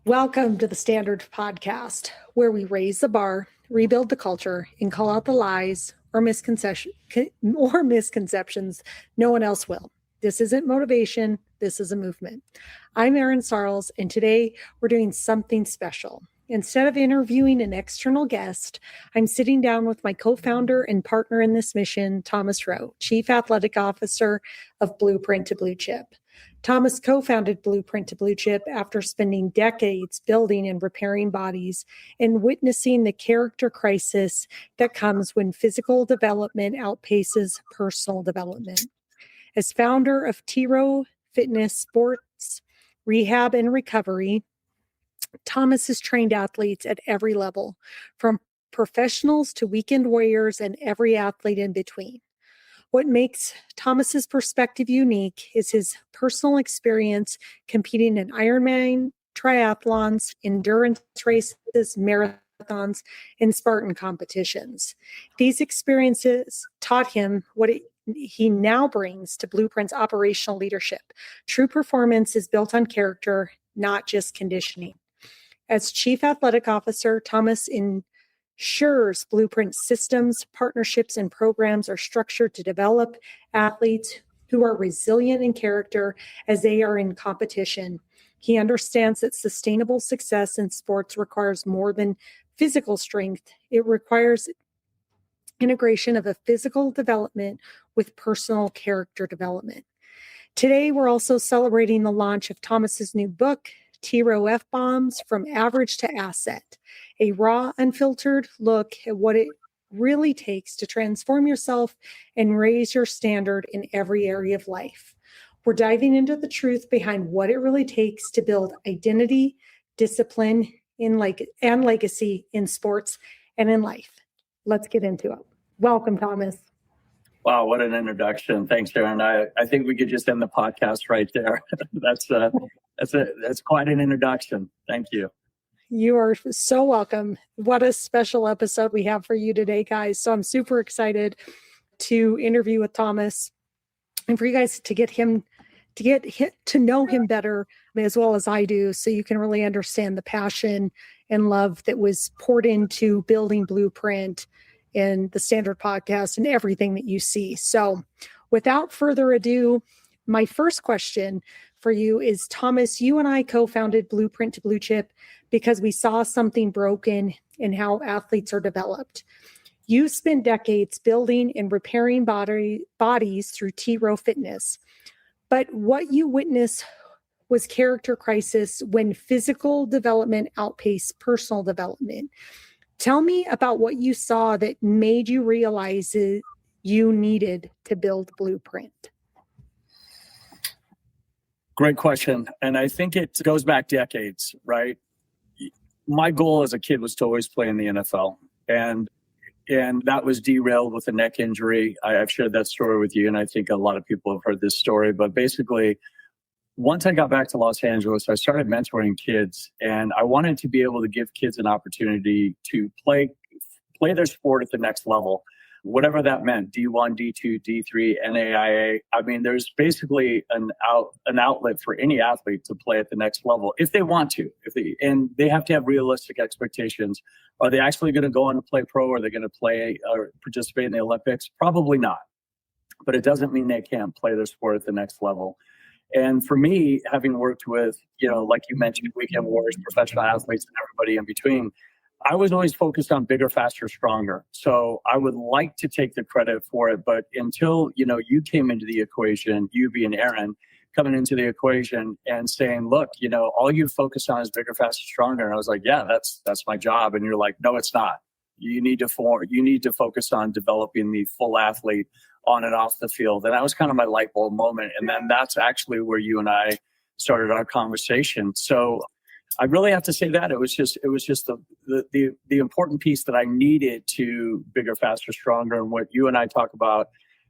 Welcome to the Standard Podcast, where we raise the bar, rebuild the culture, and call out the lies or misconceptions no one else will. This isn't motivation. This is a movement. I'm Erin Sarles, and today we're doing something special. Instead of interviewing an external guest, I'm sitting down with my co-founder and partner in this mission, Thomas TRoe, Chief Athletic Officer of Blueprint to Bluechip. Thomas co-founded Blueprint to Bluechip after spending decades building and repairing bodies and witnessing the character crisis that comes when physical development outpaces personal development. As founder of TRoe Fitness-Sports Rehab and Recovery, Thomas has trained athletes at every level, from professionals to weekend warriors and every athlete in between. What makes Thomas's perspective unique is his personal experience competing in Ironman Triathlons, endurance races, marathons, and Spartan competitions. These experiences taught him what he now brings to Blueprint's operational leadership. True performance is built on character, not just conditioning. As Chief Athletic Officer, Thomas ensures Blueprint systems, partnerships, and programs are structured to develop athletes who are resilient in character as they are in competition. He understands that sustainable success in sports requires more than physical strength. It requires integration of a physical development with personal character development. Today, we're also celebrating the launch of Thomas's new book, TRoe FBombs, From Average to Asset, a raw, unfiltered look at what it really takes to transform yourself and raise your standard in every area of life. We're diving into the truth behind what it really takes to build identity, discipline, and legacy in sports and in life. Let's get into it. Welcome, Thomas. Wow, what an introduction. Thanks, Erin. I think we could just end the podcast right there. That's quite an introduction. Thank you. You are so welcome. What a special episode we have for you today, guys. So I'm super excited to interview with Thomas and for you guys to get to know him better as well as I do, so you can really understand the passion and love that was poured into building Blueprint and the Standard Podcast and everything that you see. So without further ado, my first question for you is, Thomas, you and I co-founded Blueprint to Bluechip because we saw something broken in how athletes are developed. You spent decades building and repairing bodies through TRoe Fitness. But what you witnessed was character crisis when physical development outpaced personal development. Tell me about what you saw that made you realize you needed to build Blueprint. Great question. And I think it goes back decades, right? My goal as a kid was to always play in the NFL. And that was derailed with a neck injury. I've shared that story with you, and I think a lot of people have heard this story. But basically, once I got back to Los Angeles, I started mentoring kids, and I wanted to be able to give kids an opportunity to play their sport at the next level, whatever that meant, D1, D2, D3, NAIA. I mean, there's basically an outlet for any athlete to play at the next level if they want to. And they have to have realistic expectations. Are they actually going to go on to play pro? Are they going to play or participate in the Olympics? Probably not. But it doesn't mean they can't play their sport at the next level. And for me, having worked with, like you mentioned, weekend warriors, professional athletes, and everybody in between, I was always focused on bigger, faster, stronger. So I would like to take the credit for it. But until, you came into the equation, you being Erin, coming into the equation and saying, look, all you focus on is bigger, faster, stronger. And I was like, yeah, that's my job. And you're like, no, it's not. You need to focus on developing the full athlete on and off the field. And that was kind of my light bulb moment. And then that's actually where you and I started our conversation. So I really have to say that it was just the important piece that I needed to bigger, faster, stronger. And what you and I talk about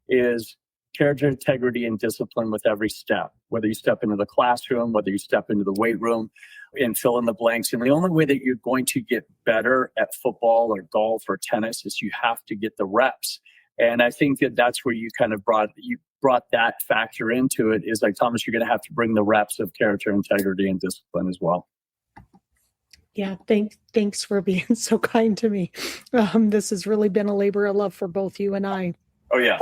is character, integrity, and discipline with every step, whether you step into the classroom, whether you step into the weight room, and fill in the blanks. And the only way that you're going to get better at football or golf or tennis is you have to get the reps. And I think that's where you kind of brought that factor into it, is like, Thomas, you're going to have to bring the reps of character, integrity, and discipline as well. Yeah, thanks for being so kind to me. This has really been a labor of love for both you and I. Oh yeah.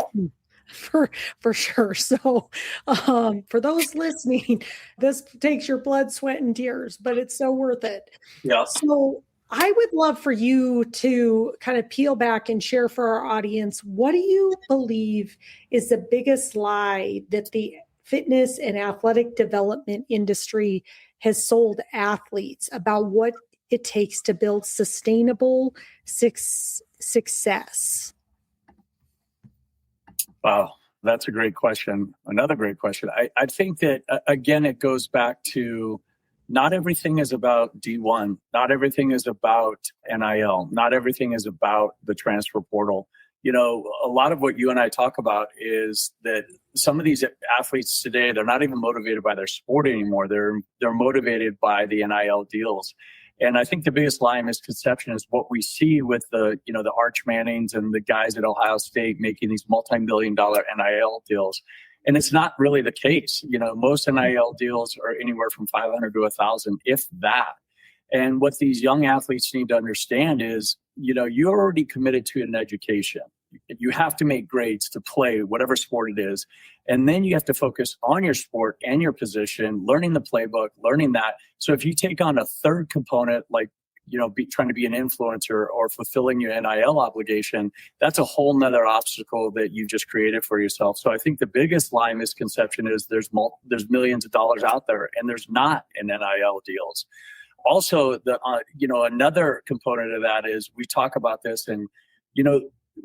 For sure. So for those listening, this takes your blood, sweat, and tears, but it's so worth it. Yeah. So I would love for you to kind of peel back and share for our audience, what do you believe is the biggest lie that the fitness and athletic development industry has sold athletes about what it takes to build sustainable success? Wow, that's a great question. Another great question. I think that, again, it goes back to not everything is about D1. Not everything is about NIL. Not everything is about the transfer portal. You know, a lot of what you and I talk about is that some of these athletes today, they're not even motivated by their sport anymore. They're motivated by the NIL deals. And I think the biggest lie and misconception is what we see with the Arch Mannings and the guys at Ohio State making these multi-million-dollar NIL deals. And it's not really the case. You know, most NIL deals are anywhere from 500 to 1,000, if that. And what these young athletes need to understand is, you know, you're already committed to an education. You have to make grades to play whatever sport it is. And then you have to focus on your sport and your position, learning the playbook, learning that. So if you take on a third component, like, you know, trying to be an influencer or fulfilling your NIL obligation, that's a whole nother obstacle that you just created for yourself. So I think the biggest lie misconception is there's millions of dollars out there, and there's not in NIL deals. Also, another component of that is we talk about this, and, you know,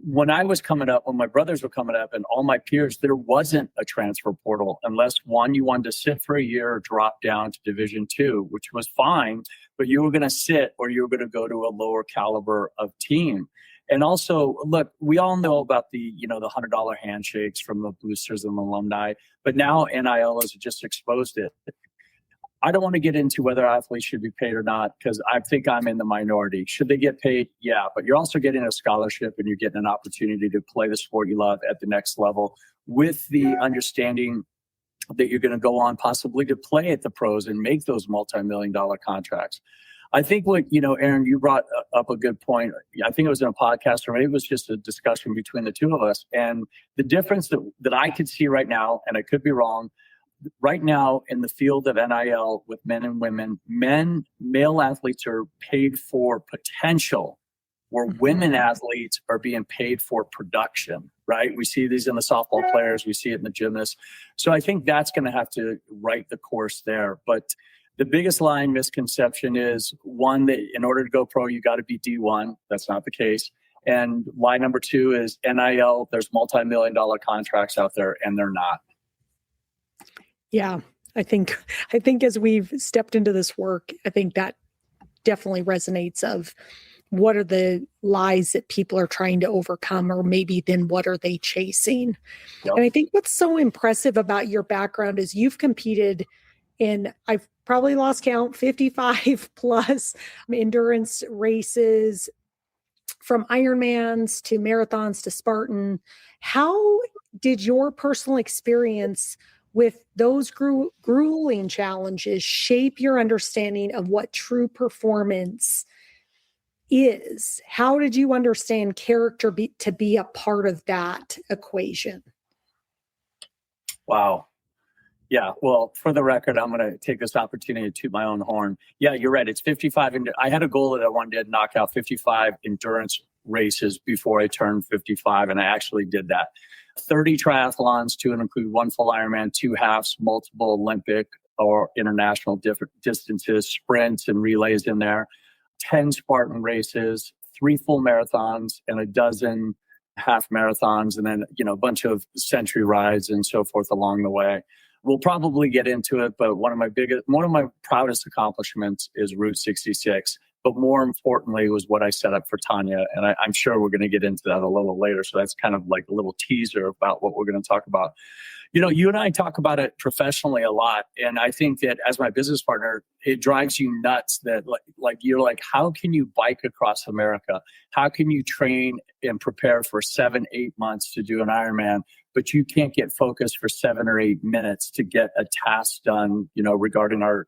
when I was coming up, when my brothers were coming up and all my peers, there wasn't a transfer portal unless, one, you wanted to sit for a year or drop down to Division II, which was fine, but you were going to sit or you were going to go to a lower caliber of team. And also, look, we all know about the $100 handshakes from the boosters and alumni, but now NIL has just exposed it. I don't want to get into whether athletes should be paid or not, because I think I'm in the minority. Should they get paid? Yeah, but you're also getting a scholarship and you're getting an opportunity to play the sport you love at the next level with the understanding that you're going to go on possibly to play at the pros and make those multi-million-dollar contracts. I think Erin, you brought up a good point. I think it was in a podcast, or maybe it was just a discussion between the two of us. And the difference that I could see right now, and I could be wrong, right now in the field of NIL with men and women, male athletes are paid for potential, where women athletes are being paid for production, right? We see these in the softball players, we see it in the gymnasts. So I think that's going to have to right the course there. But the biggest line misconception is, one, that in order to go pro, you got to be D1. That's not the case. And lie number two is NIL, there's multi-million-dollar contracts out there, and they're not. Yeah, I think as we've stepped into this work, I think that definitely resonates of what are the lies that people are trying to overcome, or maybe then what are they chasing? Yep. And I think what's so impressive about your background is you've competed in, I've probably lost count, 55 plus endurance races, from Ironmans to marathons to Spartan. How did your personal experience with those grueling challenges shape your understanding of what true performance is? How did you understand character to be a part of that equation? Wow. Yeah. Well, for the record, I'm going to take this opportunity to toot my own horn. Yeah, you're right. It's 55. And I had a goal that I wanted to knock out 55 endurance races before I turned 55. And I actually did that. 30 triathlons, to include one full Ironman, 2 halves, multiple Olympic or international different distances, sprints and relays in there, 10 Spartan races, 3 full marathons, and a dozen half marathons, and then, a bunch of century rides and so forth along the way. We'll probably get into it, but one of my proudest accomplishments is Route 66. But more importantly was what I set up for Tanya. And I'm sure we're going to get into that a little later. So that's kind of like a little teaser about what we're going to talk about. You and I talk about it professionally a lot. And I think that as my business partner, it drives you nuts that like you're like, how can you bike across America? How can you train and prepare for 7-8 months to do an Ironman, but you can't get focused for 7 or 8 minutes to get a task done, regarding our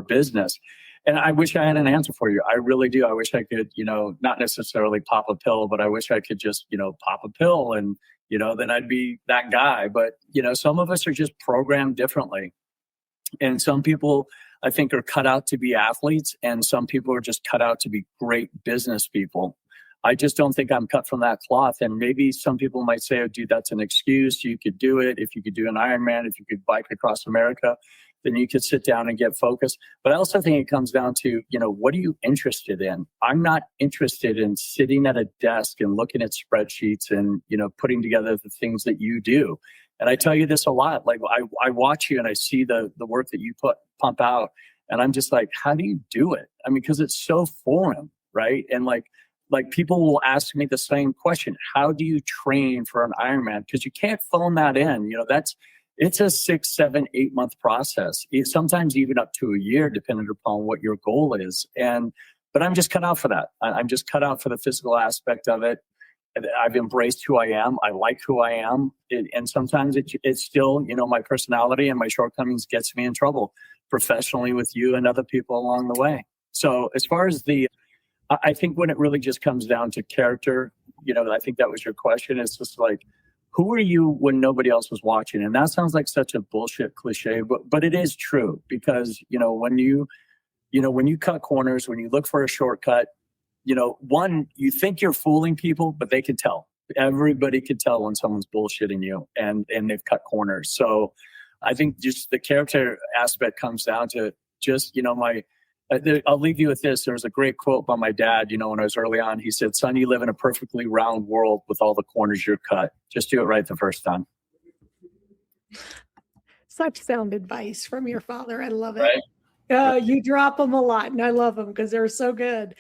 business? And I wish I had an answer for you. I really do. I wish I could, not necessarily pop a pill, but I wish I could just, pop a pill and, then I'd be that guy. But, some of us are just programmed differently. And some people, I think, are cut out to be athletes, and some people are just cut out to be great business people. I just don't think I'm cut from that cloth. And maybe some people might say, oh, dude, that's an excuse. You could do it. If you could do an Ironman, if you could bike across America, then you could sit down and get focused. But I also think it comes down to, what are you interested in? I'm not interested in sitting at a desk and looking at spreadsheets and, putting together the things that you do. And I tell you this a lot. Like I watch you and I see the work that you pump out. And I'm just like, how do you do it? I mean, because it's so foreign, right? And like people will ask me the same question. How do you train for an Ironman? Because you can't phone that in. It's a 6, 7, 8 month process. Sometimes even up to a year, depending upon what your goal is. But I'm just cut out for that. I'm just cut out for the physical aspect of it. I've embraced who I am. I like who I am. And sometimes it's still, my personality and my shortcomings gets me in trouble professionally with you and other people along the way. So as far as I think when it really just comes down to character, I think that was your question. It's just like, who are you when nobody else was watching? And that sounds like such a bullshit cliche, but it is true because, when you cut corners, when you look for a shortcut, one, you think you're fooling people, but they can tell. Everybody can tell when someone's bullshitting you and they've cut corners. So I think just the character aspect comes down to just, I'll leave you with this. There's a great quote by my dad, when I was early on. He said, son, you live in a perfectly round world with all the corners you're cut. Just do it right the first time. Such sound advice from your father. I love it. Right? You drop them a lot, and I love them because they're so good.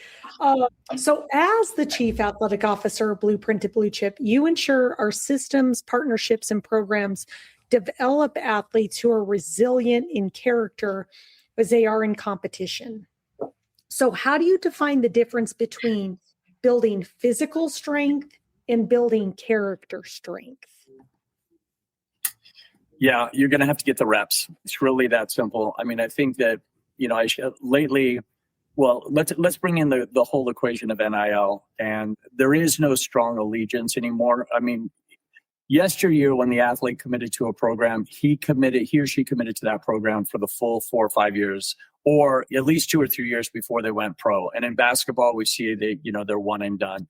So as the Chief Athletic Officer of Blueprint at Bluechip, you ensure our systems, partnerships, and programs develop athletes who are resilient in character as they are in competition. So how do you define the difference between building physical strength and building character strength? Yeah, you're going to have to get the reps. It's really that simple. I mean, I think that, lately, well, let's bring in the whole equation of NIL, and there is no strong allegiance anymore. I mean, yesteryear, when the athlete committed to a program, he or she committed to that program for the full 4 or 5 years, or at least 2 or 3 years before they went pro. And in basketball, we see they're one and done.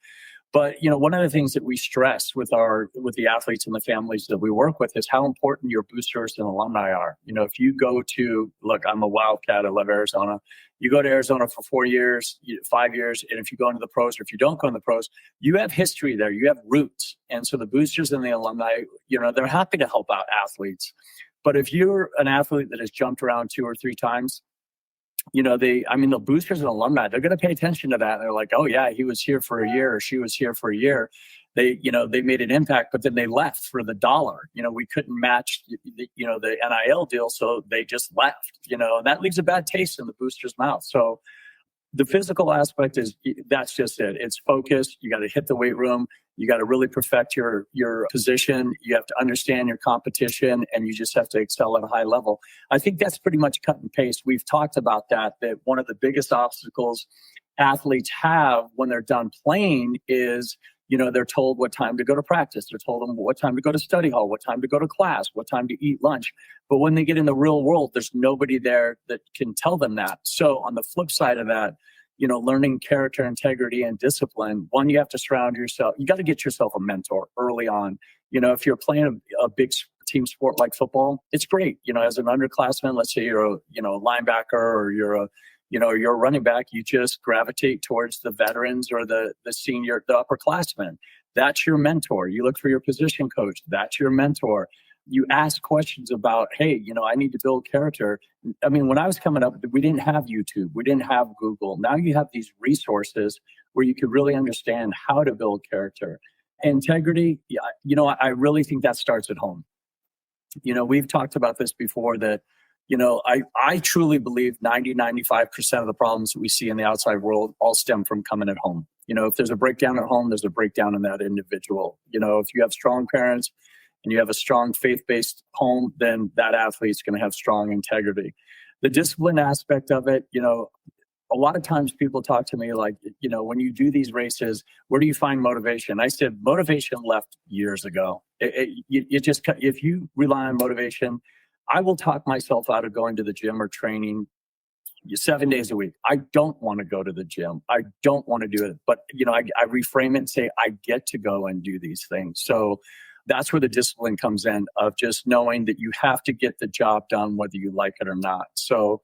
But, one of the things that we stress with the athletes and the families that we work with is how important your boosters and alumni are. If you go to, look, I'm a Wildcat, I love Arizona. You go to Arizona for 4 years, 5 years, and if you go into the pros or if you don't go into the pros, you have history there, you have roots. And so the boosters and the alumni, they're happy to help out athletes. But if you're an athlete that has jumped around 2 or 3 times, the boosters and alumni, they're going to pay attention to that. And they're like, oh yeah, he was here for a year or she was here for a year. They made an impact, but then they left for the dollar. We couldn't match, the NIL deal. So they just left, and that leaves a bad taste in the booster's mouth. So the physical aspect that's just it. It's focused. You got to hit the weight room. You got to really perfect your position. You have to understand your competition, and you just have to excel at a high level. I think that's pretty much cut and paste. We've talked about that one of the biggest obstacles athletes have when they're done playing is, they're told what time to go to practice. They're told them what time to go to study hall, what time to go to class, what time to eat lunch. But when they get in the real world, there's nobody there that can tell them that. So on the flip side of that, learning character, integrity, and discipline, one, you have to surround yourself. You got to get yourself a mentor early on. If you're playing a big team sport like football, it's great. As an underclassman, let's say you're a linebacker or you're a running back, you just gravitate towards the veterans or the senior, the upperclassmen. That's your mentor. You look for your position coach. That's your mentor. You ask questions about, hey, I need to build character. I mean, when I was coming up, we didn't have YouTube. We didn't have Google. Now you have these resources where you could really understand how to build character. Integrity, I really think that starts at home. We've talked about this before that, I truly believe 95% of the problems that we see in the outside world all stem from coming at home. If there's a breakdown at home, there's a breakdown in that individual. If you have strong parents and you have a strong faith-based home, then that athlete's going to have strong integrity. The discipline aspect of it, a lot of times people talk to me like, when you do these races, where do you find motivation? I said, motivation left years ago. If you rely on motivation, I will talk myself out of going to the gym or training 7 days a week. I don't want to go to the gym. I don't want to do it. But, I reframe it and say, I get to go and do these things. So that's where the discipline comes in, of just knowing that you have to get the job done, whether you like it or not. So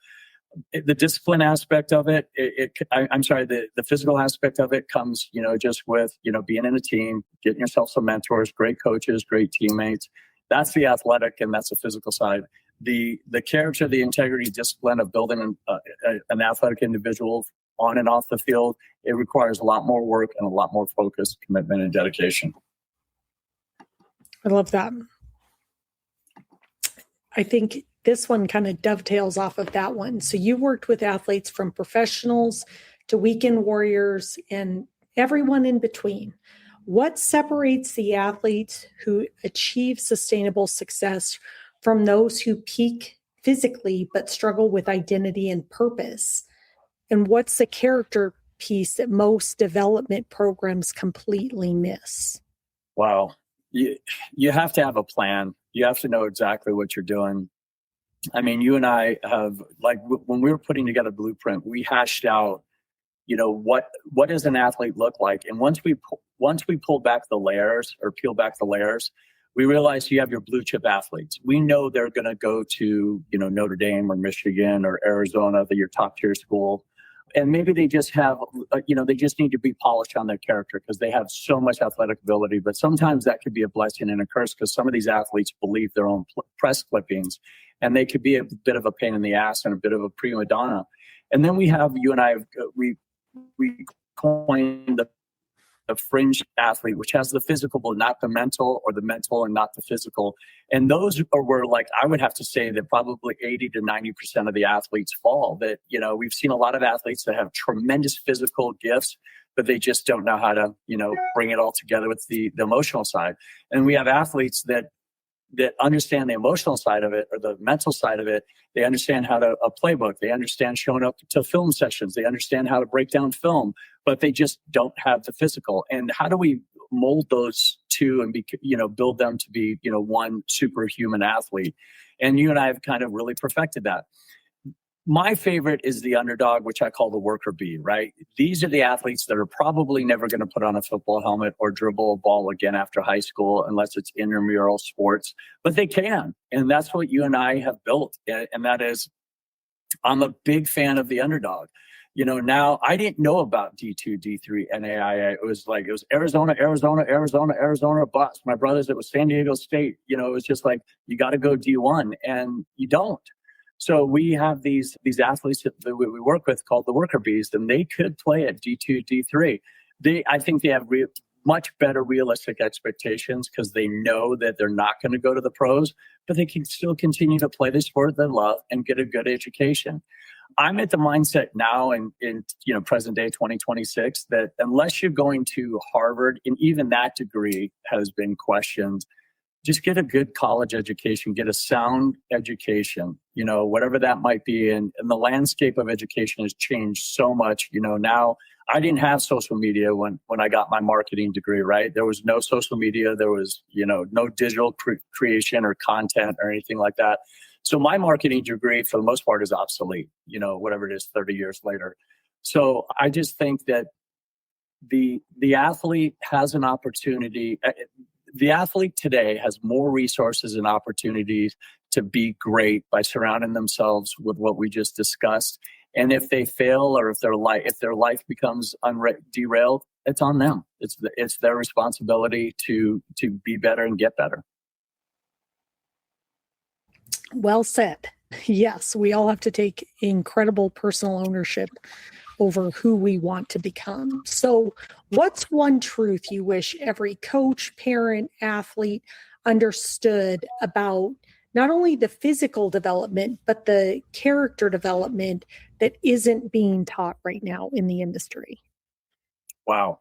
the discipline aspect of it, the physical aspect of it comes, just with, being in a team, getting yourself some mentors, great coaches, great teammates. That's the athletic, and that's the physical side. The character, the integrity, discipline of building an athletic individual on and off the field, it requires a lot more work and a lot more focus, commitment, and dedication. I love that. I think this one kind of dovetails off of that one. So you worked with athletes from professionals to weekend warriors and everyone in between. What separates the athletes who achieve sustainable success from those who peak physically but struggle with identity and purpose? And what's the character piece that most development programs completely miss? Wow. You have to have a plan. You have to know exactly what you're doing. I mean, you and I have, when we were putting together Blueprint, we hashed out, what does an athlete look like? And once we pull back the layers, or peel back the layers, we realized you have your blue chip athletes. We know they're going to go to, Notre Dame or Michigan or Arizona, your top tier school. And maybe they just have, they just need to be polished on their character because they have so much athletic ability. But sometimes that could be a blessing and a curse, because some of these athletes believe their own press clippings, and they could be a bit of a pain in the ass and a bit of a prima donna. And then we have, you and I, we coined the fringe athlete, which has the physical but not the mental, or the mental and not the physical. And those are where, I would have to say that probably 80 to 90% of the athletes fall. That, we've seen a lot of athletes that have tremendous physical gifts, but they just don't know how to, bring it all together with the emotional side. And we have athletes that understand the emotional side of it, or the mental side of it. They understand how to a playbook. They understand showing up to film sessions. They understand how to break down film, but they just don't have the physical. And how do we mold those two and build them to be, one superhuman athlete? And you and I have kind of really perfected that. My favorite is the underdog, which I call the worker bee, right? These are the athletes that are probably never going to put on a football helmet or dribble a ball again after high school, unless it's intramural sports, but they can. And that's what you and I have built. And that is, I'm a big fan of the underdog. Now I didn't know about D2, D3, NAIA. It was Arizona, bust. My brothers, it was San Diego State. It was just you got to go D1, and you don't. So we have these athletes that we work with called the worker bees, and they could play at D2, D3. I think they have much better realistic expectations, because they know that they're not going to go to the pros, but they can still continue to play the sport they love and get a good education. I'm at the mindset now in present day 2026 that unless you're going to Harvard, and even that degree has been questioned, just get a good college education, get a sound education, whatever that might be. And the landscape of education has changed so much. Now I didn't have social media when I got my marketing degree, right? There was no social media. There was, no digital creation or content or anything like that. So my marketing degree, for the most part, is obsolete, whatever it is, 30 years later. So I just think that the athlete has an opportunity. The athlete today has more resources and opportunities to be great by surrounding themselves with what we just discussed. And if they fail, or if their life becomes derailed, it's on them. It's their responsibility to be better and get better. Well said. Yes, we all have to take incredible personal ownership over who we want to become. So what's one truth you wish every coach, parent, athlete understood about not only the physical development, but the character development that isn't being taught right now in the industry? Wow.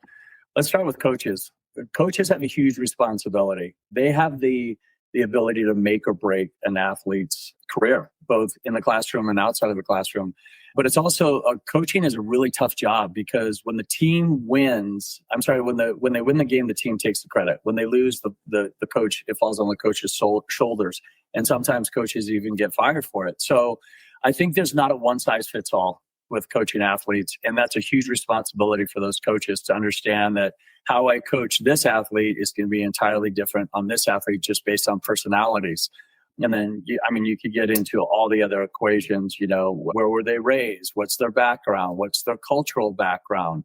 Let's start with coaches. Coaches have a huge responsibility. They have the the ability to make or break an athlete's career, both in the classroom and outside of the classroom. But it's also coaching is a really tough job, because when the team wins, when they win the game, the team takes the credit. When they lose, the coach, it falls on the coach's shoulders. And sometimes coaches even get fired for it. So I think there's not a one size fits all with coaching athletes. And that's a huge responsibility for those coaches to understand that how I coach this athlete is going to be entirely different on this athlete just based on personalities. And then, you could get into all the other equations, where were they raised? What's their background? What's their cultural background?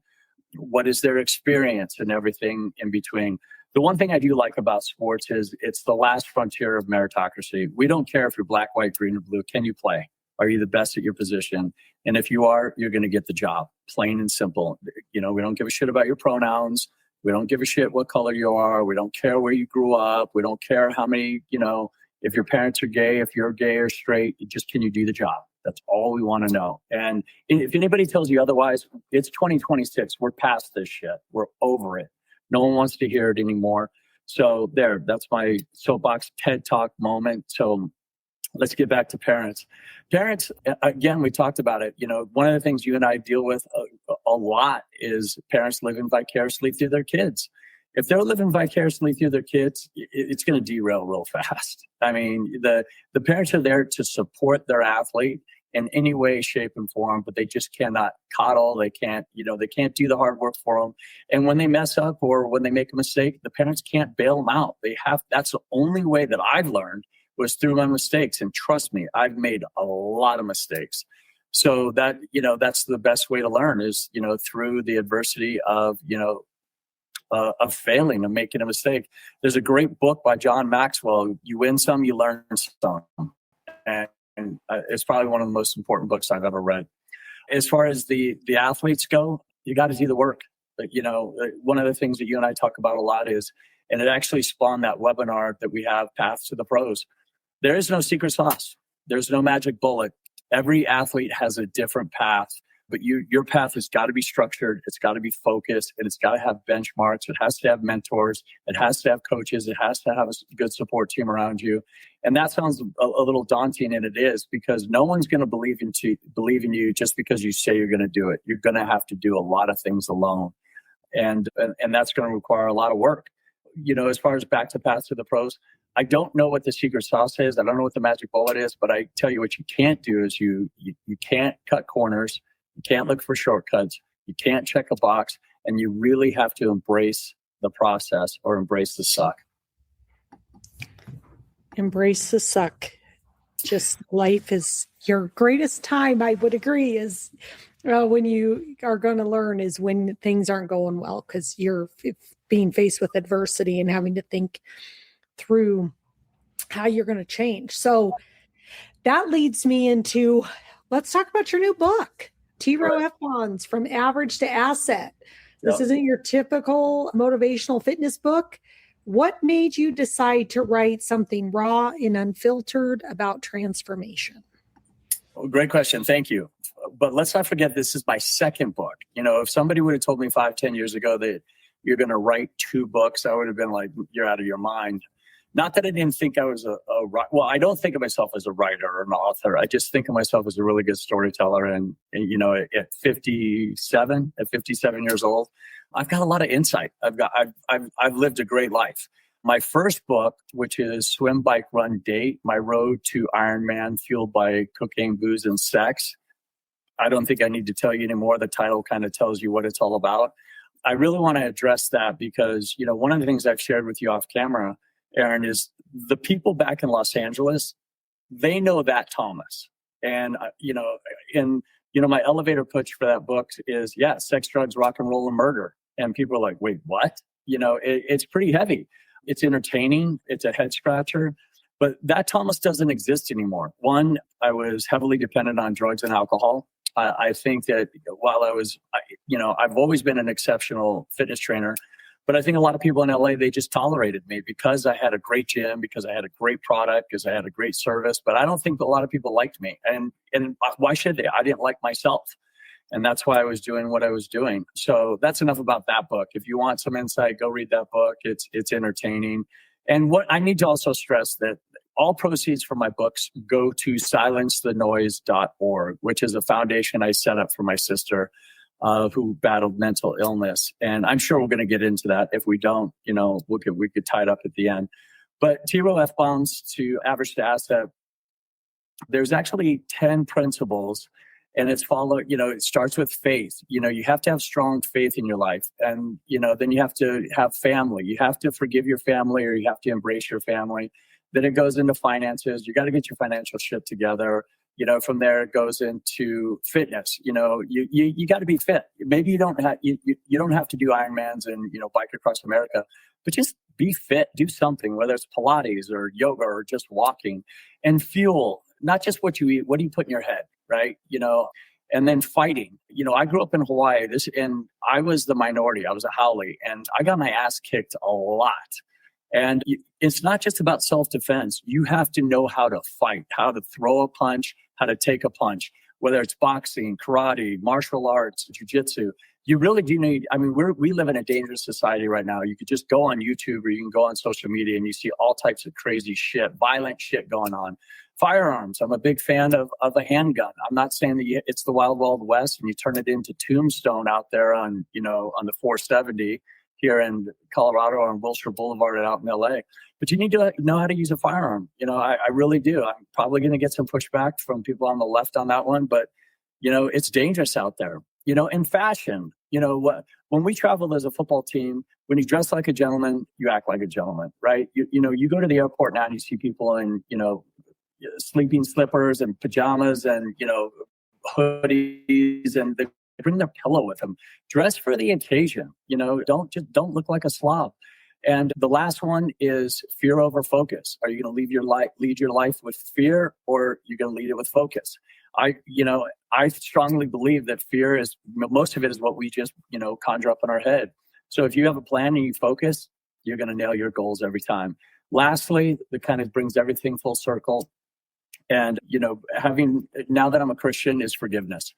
What is their experience, and everything in between? The one thing I do like about sports is it's the last frontier of meritocracy. We don't care if you're black, white, green, or blue. Can you play? Are you the best at your position? And if you are, you're going to get the job, plain and simple. We don't give a shit about your pronouns. We don't give a shit what color you are. We don't care where you grew up. We don't care how many, if your parents are gay, if you're gay or straight, can you do the job? That's all we want to know. And if anybody tells you otherwise, it's 2026. We're past this shit. We're over it. No one wants to hear it anymore. So that's my soapbox TED Talk moment. So let's get back to parents. Parents, again, we talked about it. One of the things you and I deal with a lot is parents living vicariously through their kids. If they're living vicariously through their kids, it's going to derail real fast. The parents are there to support their athlete in any way, shape, and form, but they just cannot coddle. They can't do the hard work for them. And when they mess up or when they make a mistake, the parents can't bail them out. That's the only way that I've learned was through my mistakes. And trust me, I've made a lot of mistakes. So that's the best way to learn is, through the adversity of failing and making a mistake. There's a great book by John Maxwell, You Win Some, You Learn Some. And it's probably one of the most important books I've ever read. As far as the athletes go, you got to do the work. But, one of the things that you and I talk about a lot is, and it actually spawned that webinar that we have, Path to the Pros. There is no secret sauce. There's no magic bullet. Every athlete has a different path. But your path has got to be structured. It's got to be focused, and it's got to have benchmarks. It has to have mentors. It has to have coaches. It has to have a good support team around you. And that sounds a little daunting, and it is, because no one's going to believe in you just because you say you're going to do it. You're going to have to do a lot of things alone, and that's going to require a lot of work. As far as back to Path to the Pros, I don't know what the secret sauce is. I don't know what the magic bullet is, but I tell you what you can't do is you can't cut corners. You can't look for shortcuts. You can't check a box, and you really have to embrace the process or embrace the suck. Embrace the suck. Just life is your greatest time, I would agree, is when you are going to learn is when things aren't going well, because you're being faced with adversity and having to think through how you're going to change. So that leads me into, let's talk about your new book. TRoe FBombs, From Average to Asset. This isn't your typical motivational fitness book. What made you decide to write something raw and unfiltered about transformation? Well, great question. Thank you. But let's not forget, this is my second book. If somebody would have told me 5-10 years ago that you're going to write 2 books, I would have been like, you're out of your mind. Not that I didn't think I was I don't think of myself as a writer or an author. I just think of myself as a really good storyteller. And at 57 years old, I've got a lot of insight. I've lived a great life. My first book, which is Swim, Bike, Run, Date, My Road to Ironman Fueled by Cocaine, Booze, and Sex. I don't think I need to tell you anymore. The title kind of tells you what it's all about. I really want to address that because, one of the things I've shared with you off camera, Erin, is the people back in Los Angeles, they know that Thomas. And, my elevator pitch for that book is, sex, drugs, rock and roll, and murder. And people are like, wait, what? It's pretty heavy. It's entertaining. It's a head scratcher. But that Thomas doesn't exist anymore. One, I was heavily dependent on drugs and alcohol. I think that while I've always been an exceptional fitness trainer, but I think a lot of people in LA, they just tolerated me because I had a great gym, because I had a great product, because I had a great service. But I don't think a lot of people liked me. And why should they? I didn't like myself. And that's why I was doing what I was doing. So that's enough about that book. If you want some insight, go read that book. It's entertaining. And what I need to also stress that all proceeds from my books go to silencethenoise.org, which is a foundation I set up for my sister who battled mental illness. And I'm sure we're going to get into that. If we don't, we could tie it up at the end. But TRoe FBombs to average to asset, there's actually 10 principles, and it starts with faith. You have to have strong faith in your life. And, then you have to have family. You have to forgive your family, or you have to embrace your family. Then it goes into finances. You got to get your financial shit together. From there it goes into fitness. You got to be fit. Maybe you don't have you don't have to do Ironmans and bike across America, but just be fit. Do something, whether it's Pilates or yoga or just walking. And fuel, not just what you eat. What do you put in your head, right? And then fighting. I grew up in Hawaii. And I was the minority. I was a haole, and I got my ass kicked a lot. And it's not just about self-defense. You have to know how to fight, how to throw a punch, how to take a punch, whether it's boxing, karate, martial arts, jiu-jitsu. You really do need, we live in a dangerous society right now. You could just go on YouTube, or you can go on social media, and you see all types of crazy shit, violent shit going on. Firearms. I'm a big fan of a handgun. I'm not saying that it's the wild, wild west and you turn it into Tombstone out there on the 470 here in Colorado or on Wilshire Boulevard out in LA. But you need to know how to use a firearm. I really do. I'm probably going to get some pushback from people on the left on that one, but it's dangerous out there. And fashion, when we travel as a football team, when you dress like a gentleman, you act like a gentleman, right? You go to the airport now and you see people in, sleeping slippers and pajamas and, hoodies, and they bring their pillow with them. Dress for the occasion. Don't look like a slob. And the last one is fear over focus. Are you going to lead your life with fear, or are you going to lead it with focus? I strongly believe that fear is, most of it is what we just, conjure up in our head. So if you have a plan and you focus, you're going to nail your goals every time. Lastly, that kind of brings everything full circle. And, now that I'm a Christian, is forgiveness.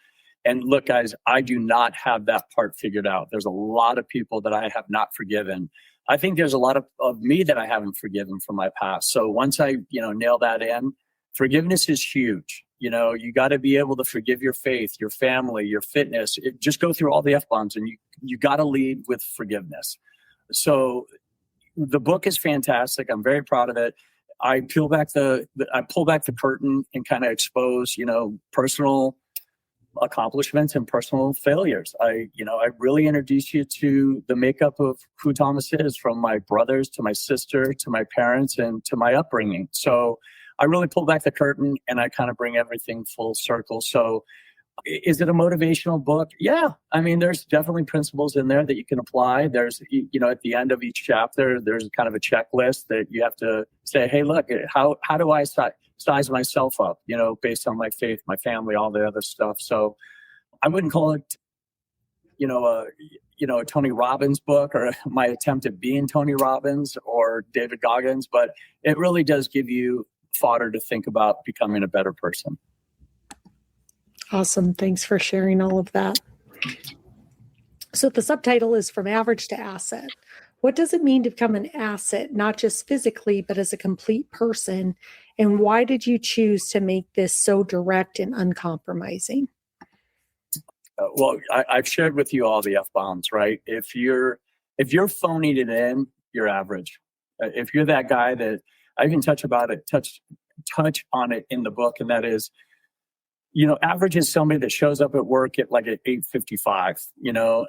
And look, guys, I do not have that part figured out. There's a lot of people that I have not forgiven. I think there's a lot of me that I haven't forgiven from my past. So once I, nail that in, forgiveness is huge. You got to be able to forgive your faith, your family, your fitness. Just go through all the F-bombs, and you got to lead with forgiveness. So the book is fantastic. I'm very proud of it. I pull back the curtain and kind of expose, personal accomplishments and personal failures. I really introduce you to the makeup of who Thomas is, from my brothers to my sister to my parents and to my upbringing. So I really pull back the curtain and I kind of bring everything full circle. So is it a motivational book? Yeah. There's definitely principles in there that you can apply. There's, at the end of each chapter, there's kind of a checklist that you have to say, hey, look, how do I size myself up, based on my faith, my family, all the other stuff. So I wouldn't call it, a Tony Robbins book, or my attempt at being Tony Robbins or David Goggins, but it really does give you fodder to think about becoming a better person. Awesome. Thanks for sharing all of that. So the subtitle is From Average to Asset. What does it mean to become an asset, not just physically, but as a complete person? And why did you choose to make this so direct and uncompromising? Well, I've shared with you all the F-bombs, right? If you're phoning it in, you're average. If you're that guy that I even touch on it in the book, and that is, average is somebody that shows up at work at 8:55,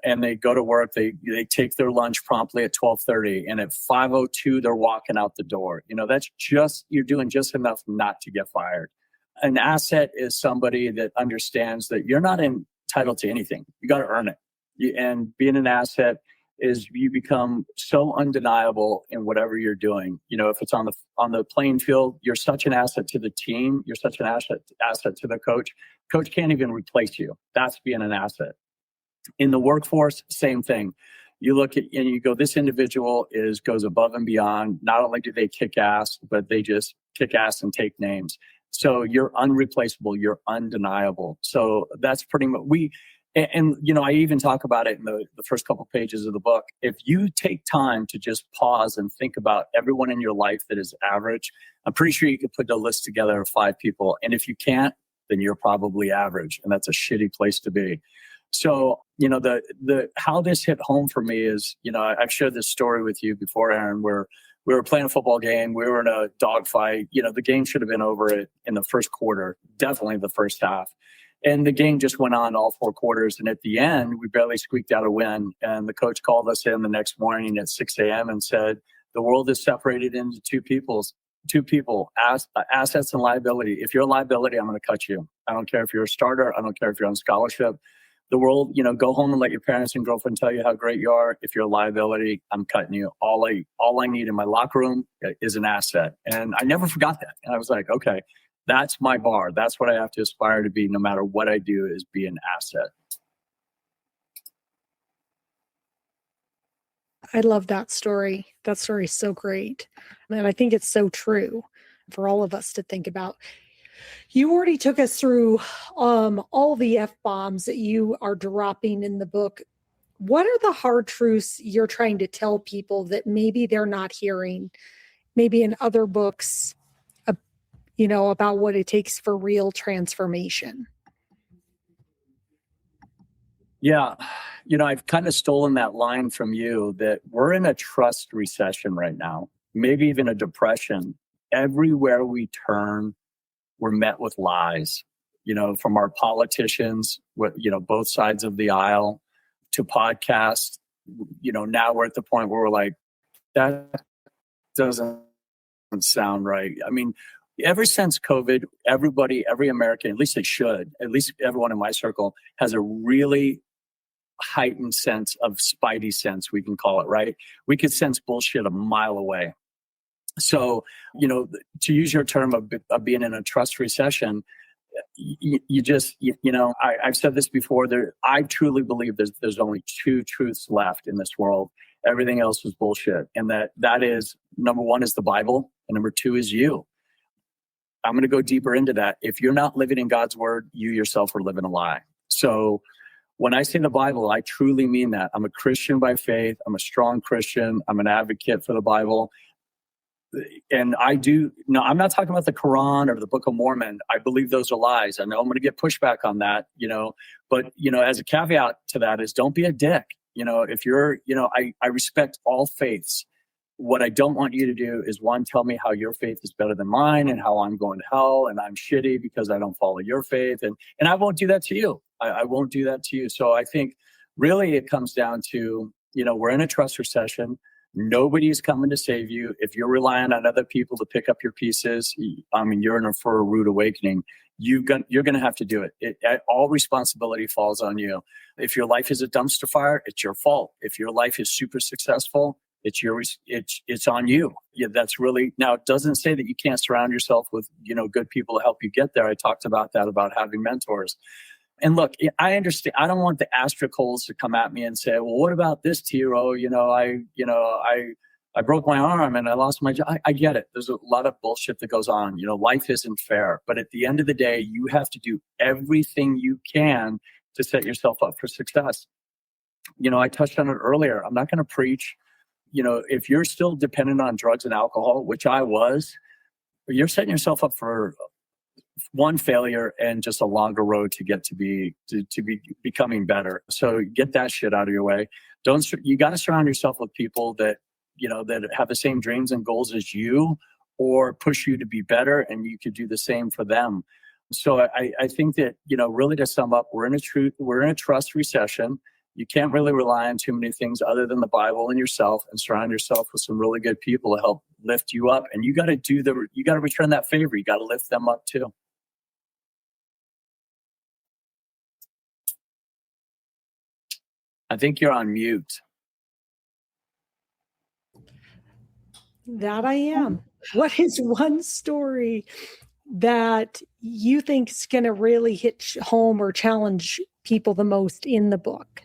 and they go to work, they take their lunch promptly at 12:30, and at 5:02 they're walking out the door. That's you're doing just enough not to get fired. An asset is somebody that understands that you're not entitled to anything. You got to earn it. And being an asset is you become so undeniable in whatever you're doing. If it's on the playing field, you're such an asset to the team. You're such an asset to the coach. Coach can't even replace you. That's being an asset. In the workforce, same thing. You look at and you go, this individual goes above and beyond. Not only do they kick ass, but they just kick ass and take names. So you're unreplaceable. You're undeniable. So that's pretty much I even talk about it in the first couple pages of the book. If you take time to just pause and think about everyone in your life that is average, I'm pretty sure you could put a list together of 5 people. And if you can't, then you're probably average. And that's a shitty place to be. So, the how this hit home for me is, I've shared this story with you before, Erin, where we were playing a football game. We were in a dogfight. The game should have been over in the first quarter, definitely the first half. And the game just went on all 4 quarters. And at the end, we barely squeaked out a win. And the coach called us in the next morning at 6 a.m. and said, the world is separated into two people, assets and liability. If you're a liability, I'm going to cut you. I don't care if you're a starter. I don't care if you're on scholarship. The world, go home and let your parents and girlfriend tell you how great you are. If you're a liability, I'm cutting you. All I need in my locker room is an asset. And I never forgot that. And I was like, okay, that's my bar. That's what I have to aspire to be no matter what I do, is be an asset. I love that story. That story is so great. And I think it's so true for all of us to think about. You already took us through all the F-bombs that you are dropping in the book. What are the hard truths you're trying to tell people that maybe they're not hearing, maybe in other books, about what it takes for real transformation? Yeah. I've kind of stolen that line from you, that we're in a trust recession right now, maybe even a depression. Everywhere we turn, we're met with lies, from our politicians, both sides of the aisle, to podcasts. Now we're at the point where we're like, that doesn't sound right. I mean, ever since COVID, every American, at least everyone in my circle, has a really heightened sense of spidey sense, we can call it, right? We could sense bullshit a mile away. So, to use your term of being in a trust recession, I've said this before, I truly believe there's only 2 truths left in this world. Everything else is bullshit. And that is, number 1 is the Bible, and number 2 is you. I'm going to go deeper into that. If you're not living in God's word, you yourself are living a lie. So when I say the Bible, I truly mean that. I'm a Christian by faith. I'm a strong Christian. I'm an advocate for the Bible. And I'm not talking about the Quran or the Book of Mormon. I believe those are lies. I know I'm going to get pushback on that, but, as a caveat to that is, don't be a dick. If you're, I respect all faiths. What I don't want you to do is, 1, tell me how your faith is better than mine and how I'm going to hell and I'm shitty because I don't follow your faith. And I won't do that to you. I won't do that to you. So I think really it comes down to, we're in a trust recession. Nobody's coming to save you. If you're relying on other people to pick up your pieces, you're in for a rude awakening. You're going to have to do it. All responsibility falls on you. If your life is a dumpster fire, it's your fault. If your life is super successful, it's on you. Yeah, that's really, now it doesn't say that you can't surround yourself with, good people to help you get there. I talked about that, about having mentors. And look, I understand. I don't want the astracals to come at me and say, well, what about this, TRoe? I broke my arm and I lost my job. I get it. There's a lot of bullshit that goes on. Life isn't fair. But at the end of the day, you have to do everything you can to set yourself up for success. I touched on it earlier. I'm not going to preach. If you're still dependent on drugs and alcohol, which I was, you're setting yourself up for one, failure, and just a longer road to get to be becoming better. So get that shit out of your way. You got to surround yourself with people that have the same dreams and goals as you, or push you to be better, and you could do the same for them. So I think that, really, to sum up, we're in a trust recession. You can't really rely on too many things other than the Bible and yourself, and surround yourself with some really good people to help lift you up. And you got to return that favor. You got to lift them up too. I think you're on mute. That I am. What is one story that you think is going to really hit home or challenge people the most in the book?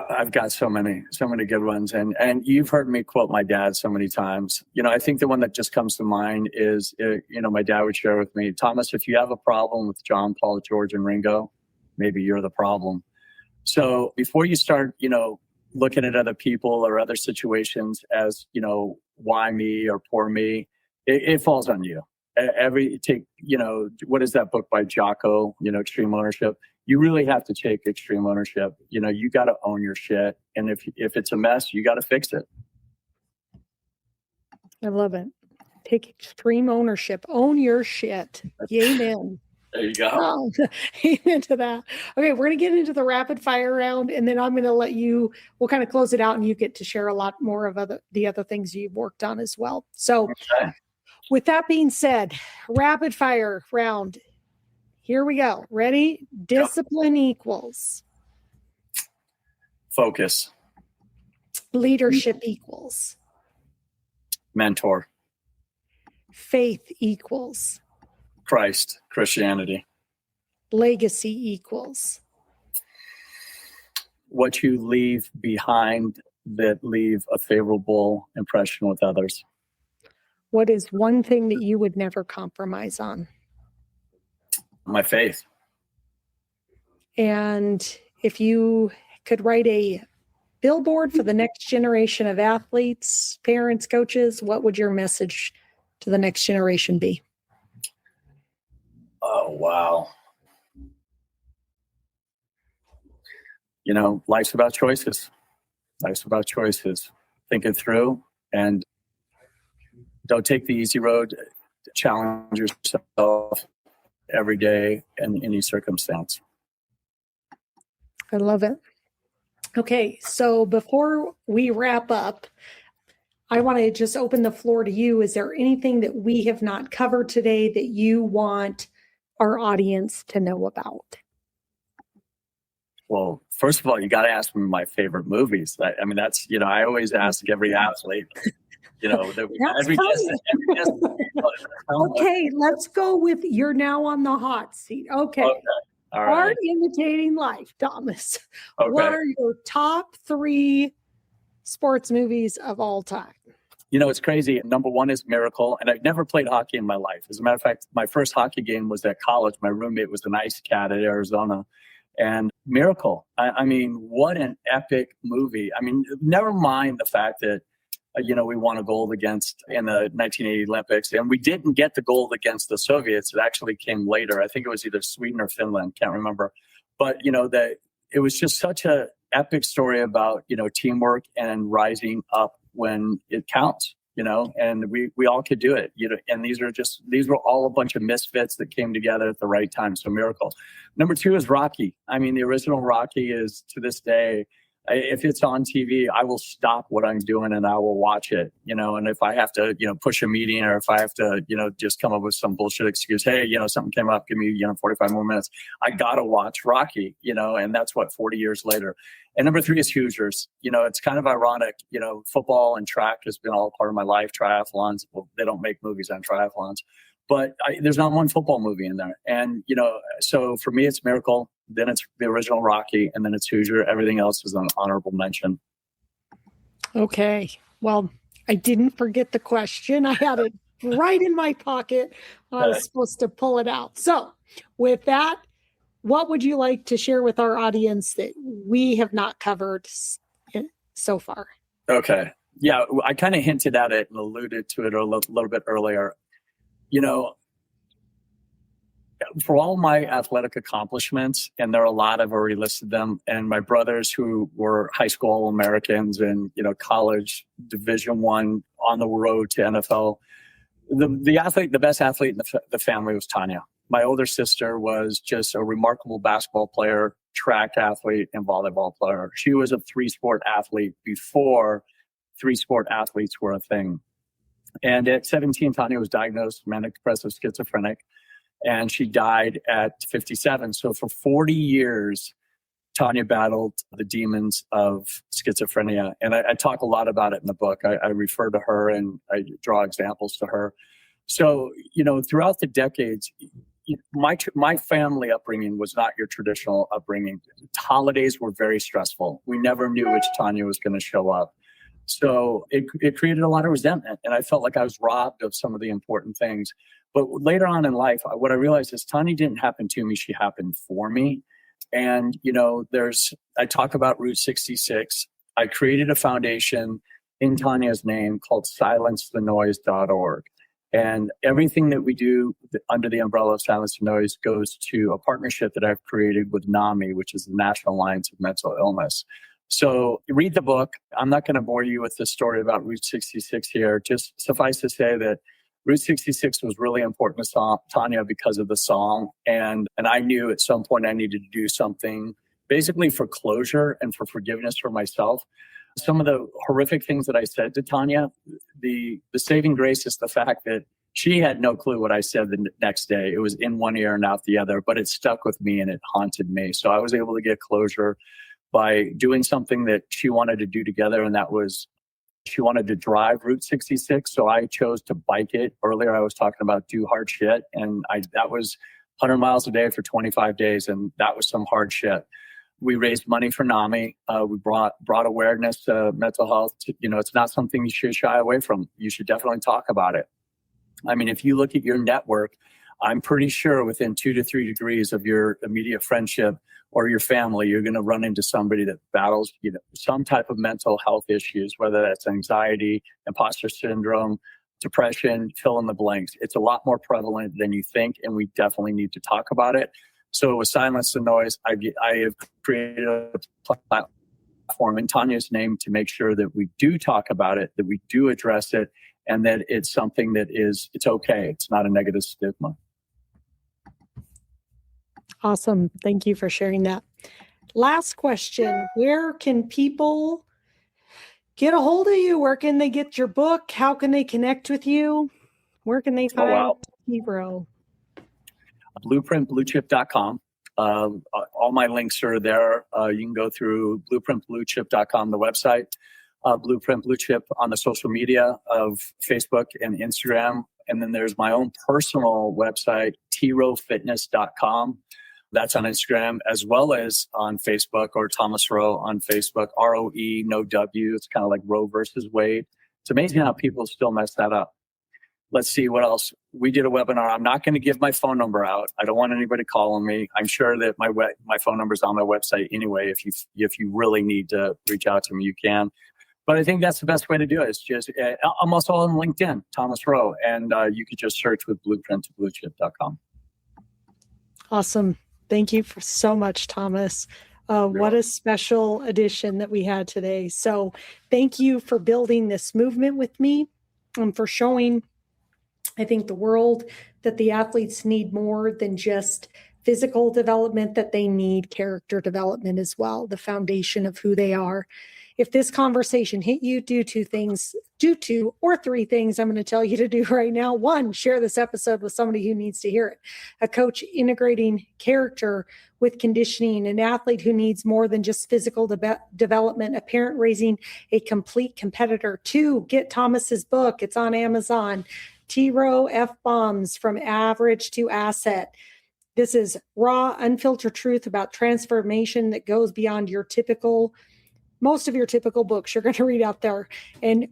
I've got so many good ones. And you've heard me quote my dad so many times. I think the one that just comes to mind is, my dad would share with me, Thomas, if you have a problem with John, Paul, George, and Ringo, maybe you're the problem. So before you start, looking at other people or other situations as, why me or poor me, it falls on you. What is that book by Jocko, Extreme Ownership? You really have to take extreme ownership. You got to own your shit. And if it's a mess, you got to fix it. I love it. Take extreme ownership. Own your shit. Amen. There you go. Oh, amen to that. Okay, we're going to get into the rapid fire round, and then I'm going to we'll kind of close it out, and you get to share a lot more of the other things you've worked on as well. So with that being said, rapid fire round. Here we go. Ready? Discipline equals. Focus. Leadership equals. Mentor. Faith equals. Christ, Christianity. Legacy equals. What you leave behind that leave a favorable impression with others. What is one thing that you would never compromise on? My faith. And if you could write a billboard for the next generation of athletes, parents, coaches, what would your message to the next generation be? Oh, wow. Life's about choices. Life's about choices. Think it through and don't take the easy road. Challenge yourself every day in any circumstance. I love it. Okay, so before we wrap up, I want to just open the floor to you. Is there anything that we have not covered today that you want our audience to know about? Well, first of all, you got to ask me my favorite movies. That's, I always ask every athlete, every guest. Okay, let's go with you're now on the hot seat. Okay. All right. Art imitating life, Thomas. Okay. What are your top 3 sports movies of all time? It's crazy. Number 1 is Miracle. And I've never played hockey in my life. As a matter of fact, my first hockey game was at college. My roommate was an ice cat at Arizona. And Miracle. What an epic movie. Never mind the fact that, we won a gold in the 1980 Olympics. And we didn't get the gold against the Soviets. It actually came later. I think it was either Sweden or Finland. Can't remember. But, that it was just such a epic story about, teamwork and rising up when it counts, and we all could do it, and these were all a bunch of misfits that came together at the right time. So Miracle. Number 2 is Rocky. The original Rocky is, to this day, if it's on TV, I will stop what I'm doing and I will watch it, and if I have to, push a meeting, or if I have to, just come up with some bullshit excuse, hey, something came up, give me, 45 more minutes. I got to watch Rocky, and that's 40 years later. And number 3 is Hoosiers. It's kind of ironic, football and track has been all part of my life. Triathlons, well, they don't make movies on triathlons, but there's not one football movie in there. And, so for me, it's Miracle, then it's the original Rocky, and then it's Hoosier. Everything else is an honorable mention. Okay. Well, I didn't forget the question. I had it right in my pocket when I was supposed to pull it out. So with that, what would you like to share with our audience that we have not covered so far? Okay. Yeah, I kind of hinted at it and alluded to it a little bit earlier. For all my athletic accomplishments, and there are a lot, I've already listed them, and my brothers who were high school All-Americans and, college Division I on the road to NFL, the best athlete in the family was Tanya. My older sister was just a remarkable basketball player, track athlete, and volleyball player. She was a 3-sport athlete before 3-sport athletes were a thing. And at 17, Tanya was diagnosed manic depressive schizophrenic, and she died at 57. So for 40 years, Tanya battled the demons of schizophrenia. And I talk a lot about it in the book. I refer to her and I draw examples to her. So, throughout the decades, my family upbringing was not your traditional upbringing. Holidays were very stressful. We never knew which Tanya was going to show up. So it created a lot of resentment, and I felt like I was robbed of some of the important things. But later on in life, what I realized is Tanya didn't happen to me. She happened for me. And, I talk about Route 66. I created a foundation in Tanya's name called silencethenoise.org. And everything that we do under the umbrella of Silence the Noise goes to a partnership that I've created with NAMI, which is the National Alliance of Mental Illness. So read the book. I'm not going to bore you with the story about Route 66 here. Just suffice to say that Route 66 was really important to Tanya because of the song. And I knew at some point I needed to do something basically for closure and for forgiveness for myself. Some of the horrific things that I said to Tanya, the saving grace is the fact that she had no clue what I said the next day. It was in one ear and out the other, but it stuck with me and it haunted me. So I was able to get closure by doing something that she wanted to do together, and that was she wanted to drive Route 66. So I chose to bike it. Earlier I was talking about do hard shit, and that was 100 miles a day for 25 days, and that was some hard shit. We raised money for NAMI. We brought awareness to mental health. It's not something you should shy away from. You should definitely talk about it. I mean, if you look at your network, I'm pretty sure within 2 to 3 degrees of your immediate friendship or your family, you're going to run into somebody that battles, some type of mental health issues, whether that's anxiety, imposter syndrome, depression, fill in the blanks. It's a lot more prevalent than you think, and we definitely need to talk about it. So with Silence the Noise, I have created a platform in Tanya's name to make sure that we do talk about it, that we do address it, and that it's something that it's okay. It's not a negative stigma. Awesome. Thank you for sharing that. Last question. Where can people get a hold of you? Where can they get your book? How can they connect with you? Where can they find TRoe? BlueprintBluechip.com. All my links are there. You can go through BlueprintBluechip.com, the website, Blueprint Bluechip on the social media of Facebook and Instagram. And then there's my own personal website, TRoeFitness.com. That's on Instagram as well as on Facebook, or Thomas Rowe on Facebook, ROE, no W. It's kind of like Roe versus Wade. It's amazing how people still mess that up. Let's see what else. We did a webinar. I'm not going to give my phone number out. I don't want anybody calling me. I'm sure that my phone number is on my website anyway. If you really need to reach out to me, you can. But I think that's the best way to do it. It's just I'm also on LinkedIn, Thomas Rowe, and you could just search with BlueprintBluechip.com. Awesome. Thank you so much, Thomas. What a special edition that we had today. So thank you for building this movement with me and for showing, I think, the world that the athletes need more than just physical development, that they need character development as well, the foundation of who they are. If this conversation hit you, do two or three things I'm going to tell you to do right now. 1, share this episode with somebody who needs to hear it. A coach integrating character with conditioning, an athlete who needs more than just physical development, a parent raising a complete competitor. 2, get Thomas's book. It's on Amazon. TRoe FBombs, From Average to Asset. This is raw, unfiltered truth about transformation that goes beyond most of your typical books you're going to read out there. And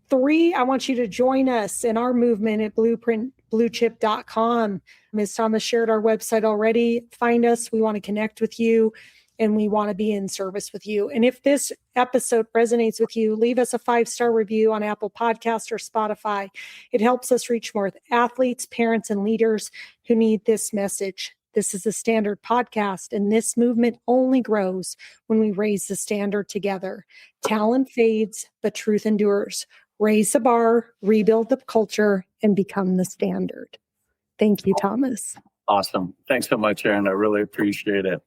3, I want you to join us in our movement at BlueprintBluechip.com. Ms. Thomas shared our website already. Find us. We want to connect with you, and we want to be in service with you. And if this episode resonates with you, leave us a 5-star review on Apple Podcasts or Spotify. It helps us reach more athletes, parents, and leaders who need this message. This is the Standard Podcast, and this movement only grows when we raise the standard together. Talent fades, but truth endures. Raise the bar, rebuild the culture, and become the standard. Thank you, Thomas. Awesome. Thanks so much, Erin. I really appreciate it.